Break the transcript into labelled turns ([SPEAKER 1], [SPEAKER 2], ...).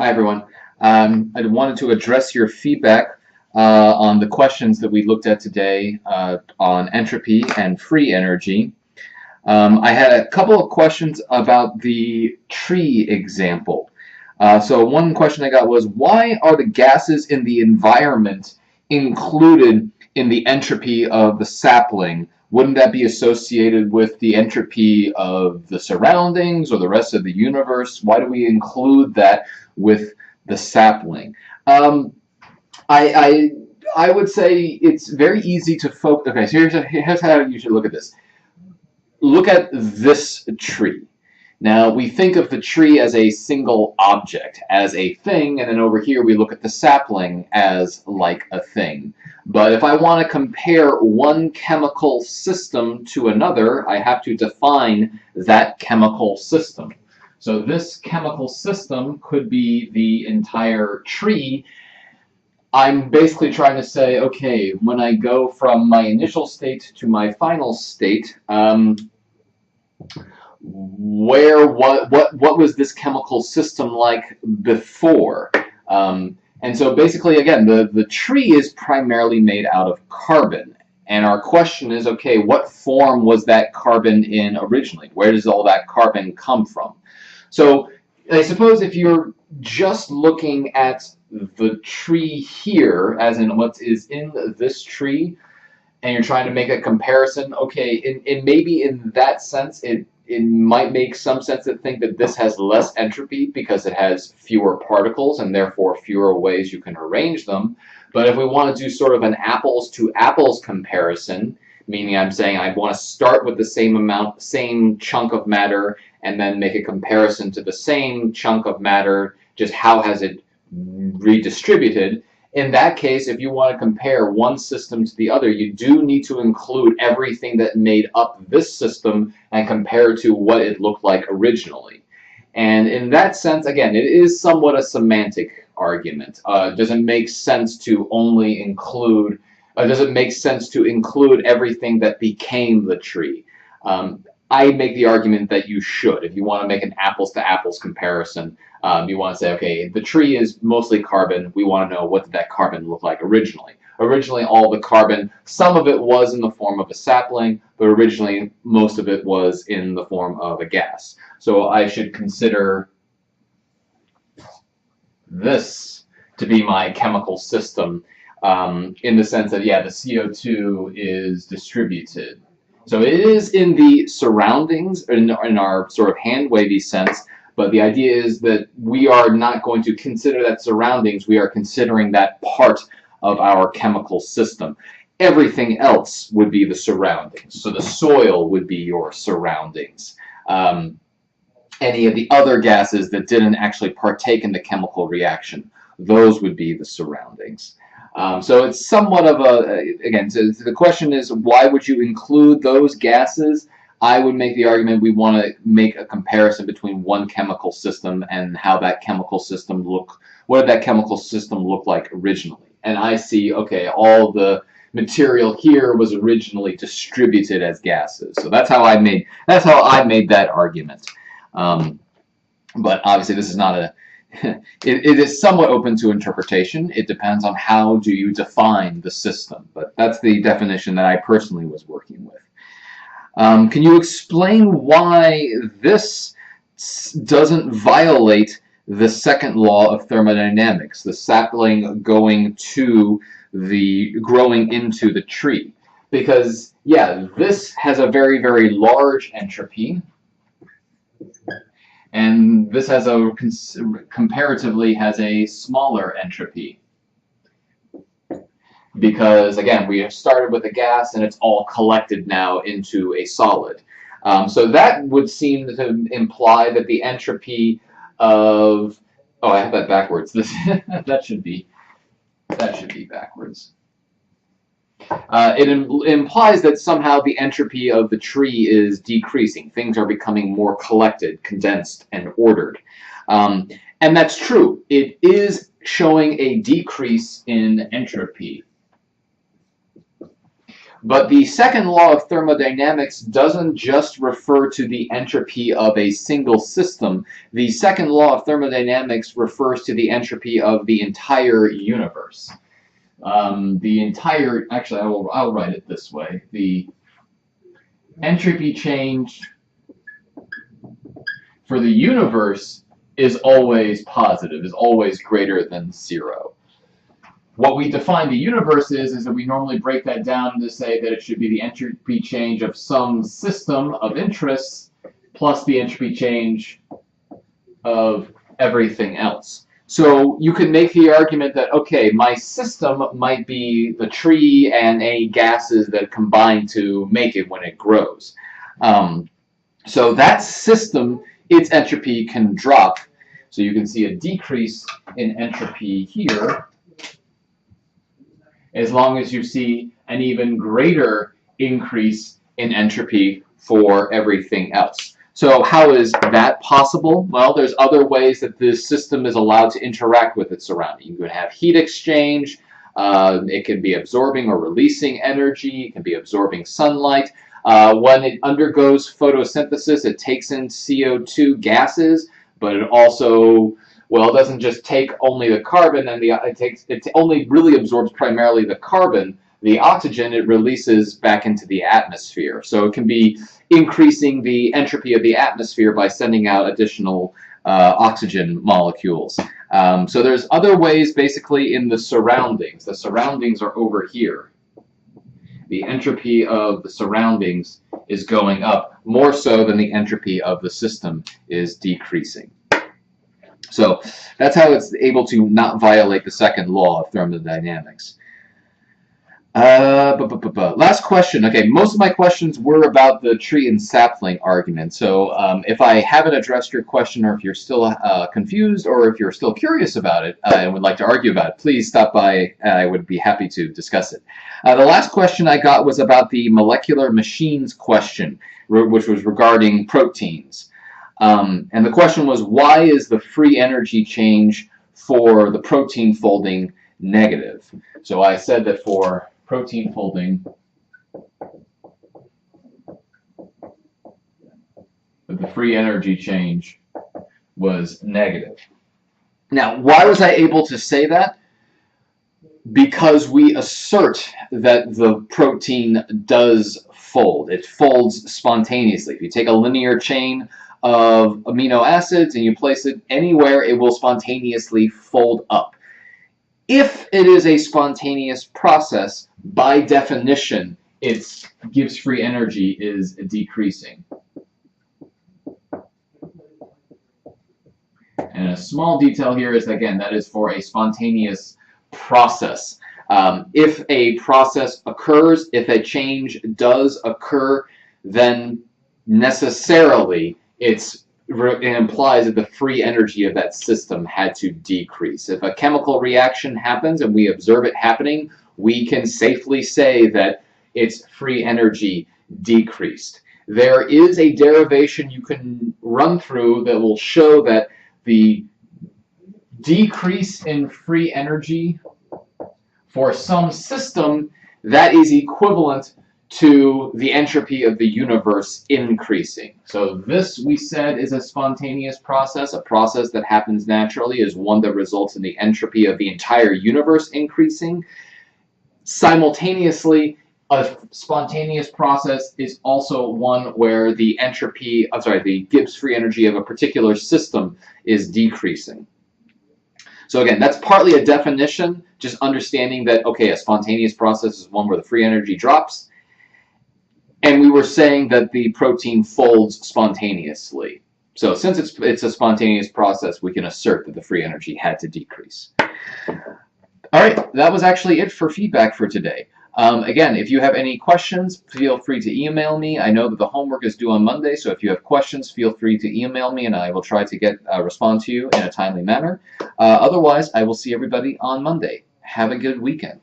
[SPEAKER 1] Hi, everyone. I wanted to address your feedback on the questions that we looked at today on entropy and free energy. I had a couple of questions about the tree example. So one question I got was, why are the gases in the environment included in the entropy of the sapling? Wouldn't that be associated with the entropy of the surroundings or the rest of the universe? Why do we include that with the sapling? Um, I, I would say it's very easy to focus. Okay, so here's how you should look at this. Look at this tree. Now, we think of the tree as a single object, as a thing, and then over here we look at the sapling as like a thing. But if I want to compare one chemical system to another, I have to define that chemical system. So this chemical system could be the entire tree. I'm basically trying to say, okay, when I go from my initial state to my final state, what was this chemical system like before? And so basically, again, the tree is primarily made out of carbon. And our question is, okay, what form was that carbon in originally? Where does all that carbon come from? So I suppose if you're just looking at the tree here, as in what is in this tree, and you're trying to make a comparison, okay, in maybe in that sense, it might make some sense to think that this has less entropy because it has fewer particles and therefore fewer ways you can arrange them. But if we want to do sort of an apples to apples comparison, meaning I'm saying I want to start with the same chunk of matter and then make a comparison to the same chunk of matter, just how has it redistributed. In that case, if you want to compare one system to the other, you do need to include everything that made up this system and compare to what it looked like originally. And in that sense, again, it is somewhat a semantic argument. Does it make sense to only include, does it make sense to include everything that became the tree? I make the argument that you should. If you want to make an apples to apples comparison, you want to say, okay, the tree is mostly carbon. We want to know what did that carbon look like originally. Originally, all the carbon, some of it was in the form of a sapling, but originally most of it was in the form of a gas. So I should consider this to be my chemical system in the sense that, yeah, the CO2 is distributed. So it is in the surroundings, in our sort of hand-wavy sense, but the idea is that we are not going to consider that surroundings, we are considering that part of our chemical system. Everything else would be the surroundings. So the soil would be your surroundings. Any of the other gases that didn't actually partake in the chemical reaction, those would be the surroundings. So it's somewhat of a, again, so the question is, why would you include those gases? I would make the argument we want to make a comparison between one chemical system and how that chemical system what did that chemical system look like originally? And I see, okay, all the material here was originally distributed as gases. So that's how I made that argument. But obviously this is not a it is somewhat open to interpretation. It depends on how do you define the system, but that's the definition that I personally was working with. Can you explain why this doesn't violate the second law of thermodynamics, the sapling growing into the tree? Because, yeah, this has a very, very large entropy, and this has comparatively has a smaller entropy. Because, again, we have started with a gas and it's all collected now into a solid. So that would seem to imply that the entropy of, oh, I have that backwards. That should be backwards. It implies that somehow the entropy of the tree is decreasing. Things are becoming more collected, condensed, and ordered. And that's true. It is showing a decrease in entropy. But the second law of thermodynamics doesn't just refer to the entropy of a single system. The second law of thermodynamics refers to the entropy of the entire universe. Actually, I'll write it this way. The entropy change for the universe is always positive, is always greater than 0. What we define the universe is that we normally break that down to say that it should be the entropy change of some system of interests plus the entropy change of everything else. So you can make the argument that, okay, my system might be the tree and any gases that combine to make it when it grows. So that system, its entropy can drop. So you can see a decrease in entropy here, as long as you see an even greater increase in entropy for everything else. So how is that possible? Well, there's other ways that this system is allowed to interact with its surrounding. You could have heat exchange. It can be absorbing or releasing energy. It can be absorbing sunlight. When it undergoes photosynthesis, it takes in CO2 gases, but it also, well, it doesn't just take only the carbon, and it only really absorbs primarily the carbon. The oxygen it releases back into the atmosphere. So it can be increasing the entropy of the atmosphere by sending out additional oxygen molecules. So there's other ways basically in the surroundings. The surroundings are over here. The entropy of the surroundings is going up more so than the entropy of the system is decreasing. So that's how it's able to not violate the second law of thermodynamics. Last question. Okay, most of my questions were about the tree and sapling argument. So if I haven't addressed your question, or if you're still confused, or if you're still curious about it and would like to argue about it, please stop by. I would be happy to discuss it. The last question I got was about the molecular machines question, which was regarding proteins. And the question was, why is the free energy change for the protein folding negative? So I said that for protein folding, that the free energy change was negative. Now, why was I able to say that? Because we assert that the protein does fold. It folds spontaneously. If you take a linear chain of amino acids and you place it anywhere, it will spontaneously fold up. If it is a spontaneous process, by definition, its Gibbs free energy is decreasing. And a small detail here is, again, that is for a spontaneous process. If a process occurs, if a change does occur, then necessarily it implies that the free energy of that system had to decrease. If a chemical reaction happens and we observe it happening, we can safely say that its free energy decreased. There is a derivation you can run through that will show that the decrease in free energy for some system, that is equivalent to the entropy of the universe increasing. So this, we said, is a spontaneous process. A process that happens naturally is one that results in the entropy of the entire universe increasing. Simultaneously, a spontaneous process is also one where the the Gibbs free energy of a particular system is decreasing. So again, that's partly a definition, just understanding that, okay, a spontaneous process is one where the free energy drops. And we were saying that the protein folds spontaneously. So since it's a spontaneous process, we can assert that the free energy had to decrease. All right, that was actually it for feedback for today. Again, if you have any questions, feel free to email me. I know that the homework is due on Monday, so if you have questions, feel free to email me, and I will try to respond to you in a timely manner. Otherwise, I will see everybody on Monday. Have a good weekend.